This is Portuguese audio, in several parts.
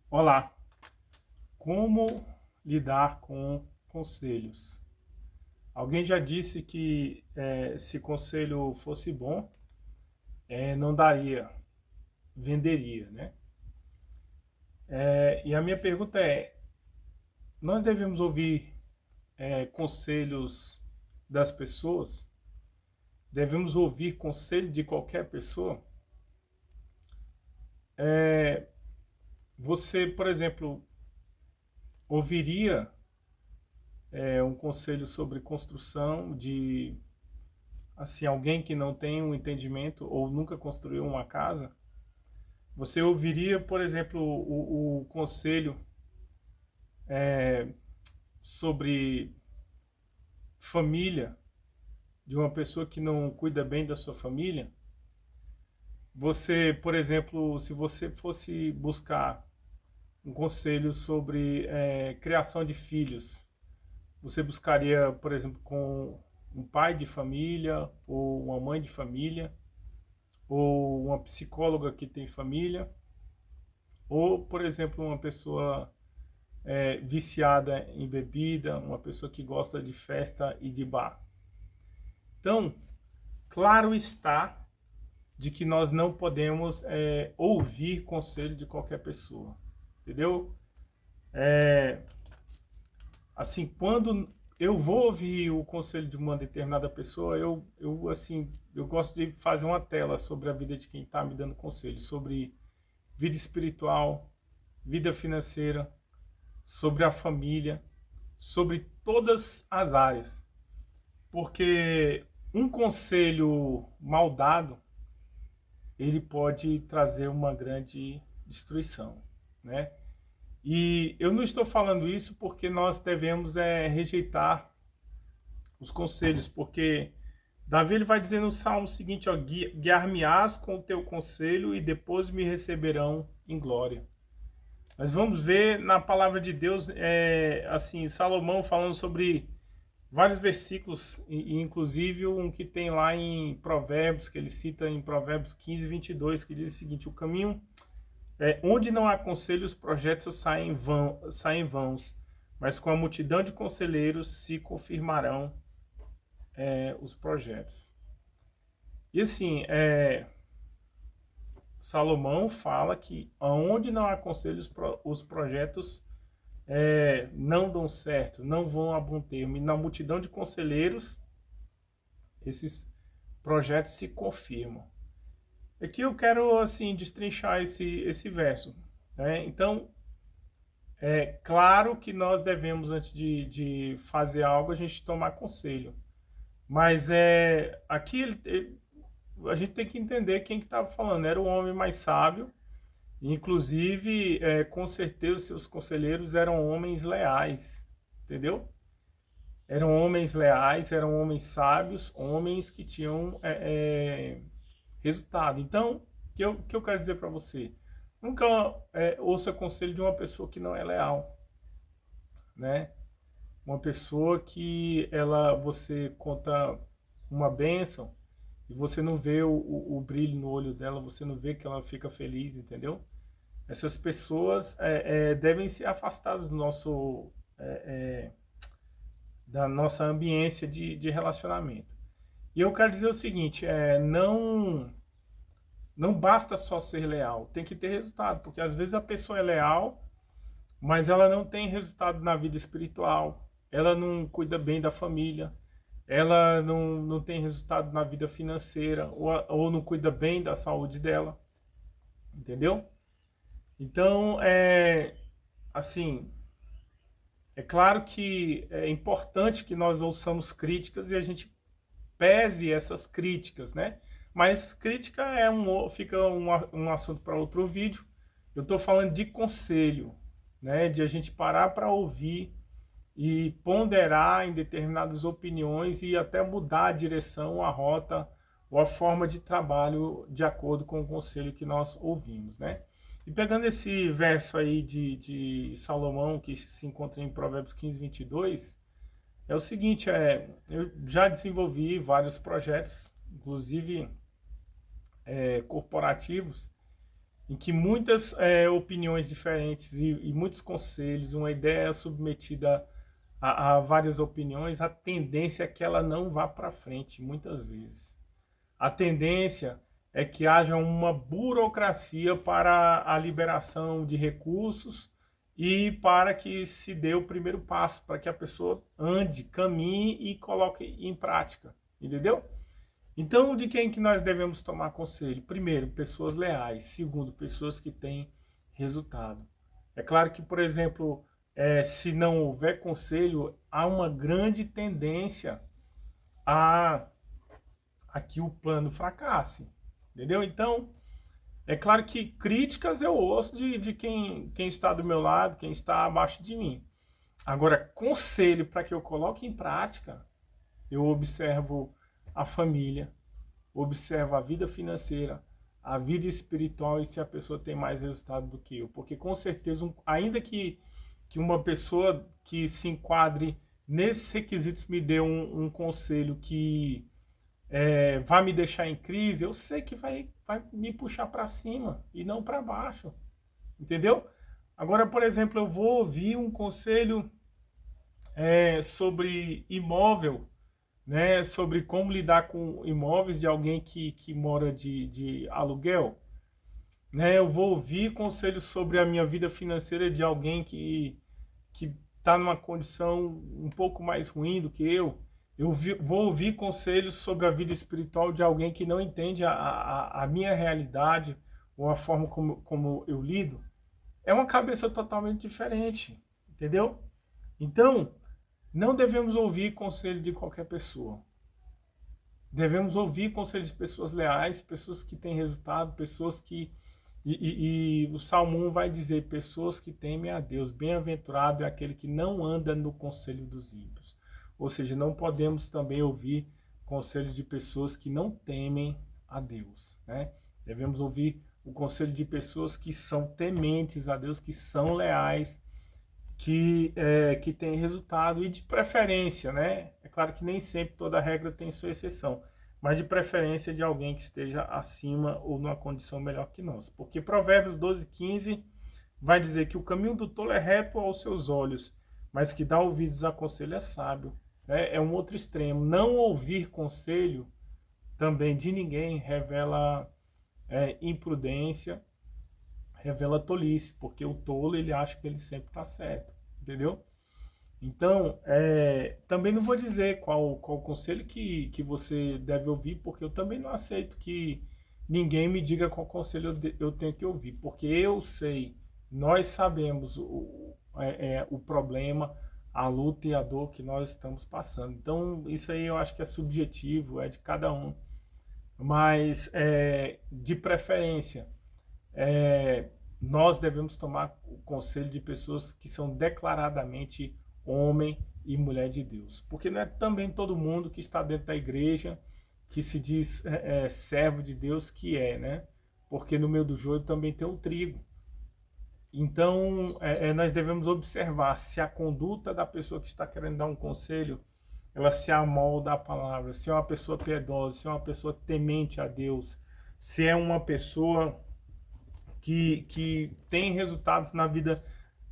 Olá, como lidar com conselhos? Alguém já disse que se conselho fosse bom, não daria, venderia, né? E a minha pergunta é: nós devemos ouvir conselhos das pessoas? Devemos ouvir conselho de qualquer pessoa? Você, por exemplo, ouviria um conselho sobre construção de assim, alguém que não tem um entendimento ou nunca construiu uma casa, você ouviria, por exemplo, o conselho sobre família de uma pessoa que não cuida bem da sua família? Você, por exemplo, se você fosse buscar um conselho sobre criação de filhos, você buscaria, por exemplo, com um pai de família ou uma mãe de família ou uma psicóloga que tem família, ou, por exemplo, uma pessoa viciada em bebida, uma pessoa que gosta de festa e de bar. Então, claro está de que nós não podemos ouvir conselho de qualquer pessoa, entendeu? Assim, quando eu vou ouvir o conselho de uma determinada pessoa, eu gosto de fazer uma tela sobre a vida de quem está me dando conselho, sobre vida espiritual, vida financeira, sobre a família, sobre todas as áreas. Porque um conselho mal dado, ele pode trazer uma grande destruição, né? E eu não estou falando isso porque nós devemos rejeitar os conselhos, porque Davi ele vai dizer no Salmo seguinte, ó, guiar-me-ás com o teu conselho e depois me receberão em glória. Mas vamos ver na palavra de Deus, assim, Salomão falando sobre vários versículos, e inclusive um que tem lá em Provérbios, que ele cita em Provérbios 15:22, que diz o seguinte: o caminho onde não há conselho, os projetos saem vãos, mas com a multidão de conselheiros se confirmarão os projetos. E assim, Salomão fala que onde não há conselho, os projetos não dão certo, não vão a bom termo. E na multidão de conselheiros, esses projetos se confirmam. Aqui eu quero assim destrinchar esse verso, né? Então, é claro que nós devemos, antes de fazer algo, a gente tomar conselho. Mas aqui a gente tem que entender quem que estava falando. Era o homem mais sábio, inclusive, com certeza, seus conselheiros eram homens leais, entendeu? Eram homens leais, eram homens sábios, homens que tinham resultado. Então, o que eu quero dizer para você? Nunca ouça conselho de uma pessoa que não é leal, né? Uma pessoa que você conta uma bênção e você não vê o brilho no olho dela, você não vê que ela fica feliz, entendeu? Essas pessoas devem ser afastadas da nossa ambiência de relacionamento. E eu quero dizer o seguinte, não basta só ser leal, tem que ter resultado, porque às vezes a pessoa é leal, mas ela não tem resultado na vida espiritual, ela não cuida bem da família, ela não tem resultado na vida financeira, ou não cuida bem da saúde dela, entendeu? Então, assim, é claro que é importante que nós ouçamos críticas e a gente pese essas críticas, né? Mas crítica fica um assunto para outro vídeo. Eu estou falando de conselho, né? De a gente parar para ouvir e ponderar em determinadas opiniões e até mudar a direção, a rota ou a forma de trabalho de acordo com o conselho que nós ouvimos, né? E pegando esse verso aí de Salomão, que se encontra em Provérbios 15:22, é o seguinte, eu já desenvolvi vários projetos, inclusive corporativos, em que muitas opiniões diferentes e muitos conselhos, uma ideia submetida a várias opiniões, a tendência é que ela não vá para frente, muitas vezes. A tendência é que haja uma burocracia para a liberação de recursos e para que se dê o primeiro passo, para que a pessoa ande, caminhe e coloque em prática, entendeu? Então, de quem que nós devemos tomar conselho? Primeiro, pessoas leais. Segundo, pessoas que têm resultado. É claro que, por exemplo, se não houver conselho, há uma grande tendência a que o plano fracasse, entendeu? Então, é claro que críticas eu ouço de quem está do meu lado, quem está abaixo de mim. Agora, conselho para que eu coloque em prática, eu observo a família, observo a vida financeira, a vida espiritual e se a pessoa tem mais resultado do que eu. Porque com certeza, ainda que uma pessoa que se enquadre nesses requisitos me dê um conselho que vai me deixar em crise, eu sei que vai me puxar para cima e não para baixo, entendeu? Agora, por exemplo, eu vou ouvir um conselho sobre imóvel, né? Sobre como lidar com imóveis de alguém que mora de aluguel, né? Eu vou ouvir conselhos sobre a minha vida financeira de alguém que está numa condição um pouco mais ruim do que eu. Vou ouvir conselhos sobre a vida espiritual de alguém que não entende a minha realidade ou a forma como eu lido. É uma cabeça totalmente diferente, entendeu? Então, não devemos ouvir conselho de qualquer pessoa. Devemos ouvir conselhos de pessoas leais, pessoas que têm resultado, pessoas que... E o Salmo 1 vai dizer, pessoas que temem a Deus, bem-aventurado é aquele que não anda no conselho dos ímpios. Ou seja, não podemos também ouvir conselhos de pessoas que não temem a Deus, né? Devemos ouvir o conselho de pessoas que são tementes a Deus, que são leais, que têm resultado e de preferência, né? É claro que nem sempre toda regra tem sua exceção, mas de preferência de alguém que esteja acima ou numa condição melhor que nós. Porque Provérbios 12:15 vai dizer que o caminho do tolo é reto aos seus olhos, mas que dá ouvidos a conselho é sábio. É um outro extremo. Não ouvir conselho também de ninguém revela imprudência, revela tolice, porque o tolo ele acha que ele sempre está certo, entendeu? Então, também não vou dizer qual conselho que você deve ouvir, porque eu também não aceito que ninguém me diga qual conselho eu tenho que ouvir, porque eu sei, nós sabemos o problema, a luta e a dor que nós estamos passando. Então, isso aí eu acho que é subjetivo, é de cada um. Mas, de preferência, nós devemos tomar o conselho de pessoas que são declaradamente homem e mulher de Deus. Porque não é também todo mundo que está dentro da igreja, que se diz servo de Deus, né? Porque no meio do joio também tem o trigo. Então, nós devemos observar se a conduta da pessoa que está querendo dar um conselho, ela se amolda à palavra, se é uma pessoa piedosa, se é uma pessoa temente a Deus, se é uma pessoa que tem resultados na vida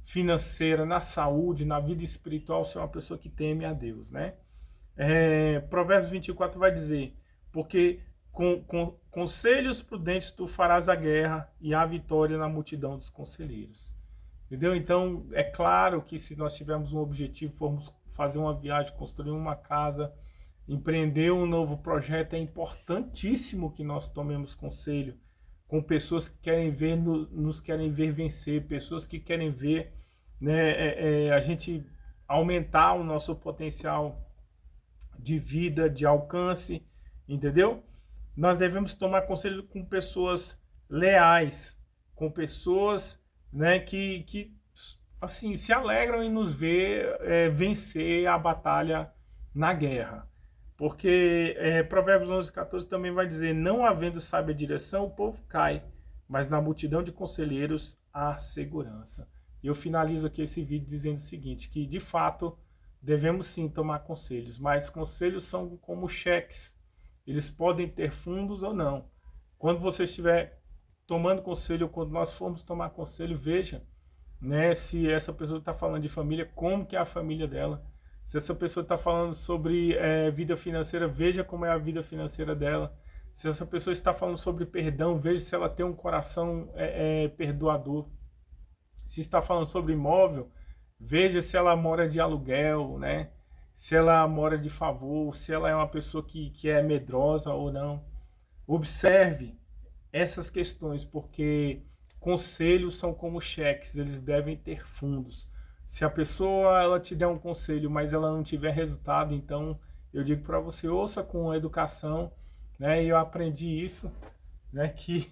financeira, na saúde, na vida espiritual, se é uma pessoa que teme a Deus, né? Provérbios 24 vai dizer, porque com conselhos prudentes tu farás a guerra e a vitória na multidão dos conselheiros. Entendeu? Então, é claro que se nós tivermos um objetivo, formos fazer uma viagem, construir uma casa, empreender um novo projeto, é importantíssimo que nós tomemos conselho com pessoas que querem ver, nos querem ver vencer, pessoas que querem ver, né, a gente aumentar o nosso potencial de vida, de alcance, entendeu? Nós devemos tomar conselho com pessoas leais, com pessoas, né, que assim, se alegram em nos ver vencer a batalha na guerra. Porque Provérbios 11:14 também vai dizer, não havendo sábia direção, o povo cai, mas na multidão de conselheiros há segurança. E eu finalizo aqui esse vídeo dizendo o seguinte, que de fato devemos sim tomar conselhos, mas conselhos são como cheques, eles podem ter fundos ou não. Quando você estiver tomando conselho, ou quando nós formos tomar conselho, veja, né, se essa pessoa está falando de família, como que é a família dela. Se essa pessoa está falando sobre vida financeira, veja como é a vida financeira dela. Se essa pessoa está falando sobre perdão, veja se ela tem um coração perdoador. Se está falando sobre imóvel, veja se ela mora de aluguel, né? Se ela mora de favor, se ela é uma pessoa que é medrosa ou não. Observe essas questões, porque conselhos são como cheques, eles devem ter fundos. Se a pessoa ela te der um conselho, mas ela não tiver resultado, então eu digo para você, ouça com educação, né? E eu aprendi isso, né? Que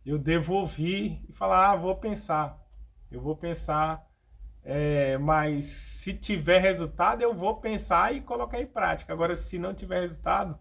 eu devo ouvir e falar, vou pensar. Eu vou pensar, mas se tiver resultado, eu vou pensar e colocar em prática. Agora, se não tiver resultado,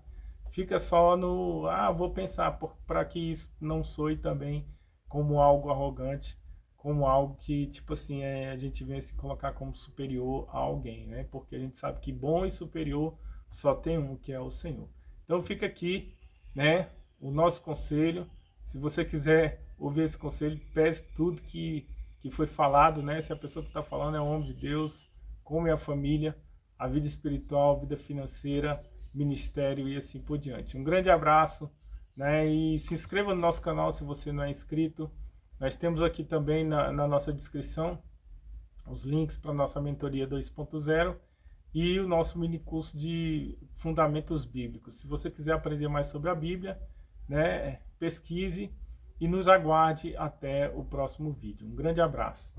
fica só no, vou pensar, para que isso não soe também como algo arrogante, como algo que, tipo assim, a gente vem se colocar como superior a alguém, né? Porque a gente sabe que bom e superior só tem um, que é o Senhor. Então fica aqui, né, o nosso conselho. Se você quiser ouvir esse conselho, pese tudo que foi falado, né? Se a pessoa que está falando é um homem de Deus, como é a família, a vida espiritual, a vida financeira, ministério e assim por diante. Um grande abraço, né? E se inscreva no nosso canal se você não é inscrito. Nós temos aqui também na nossa descrição os links para a nossa mentoria 2.0 e o nosso mini curso de fundamentos bíblicos. Se você quiser aprender mais sobre a Bíblia, né, pesquise e nos aguarde até o próximo vídeo. Um grande abraço.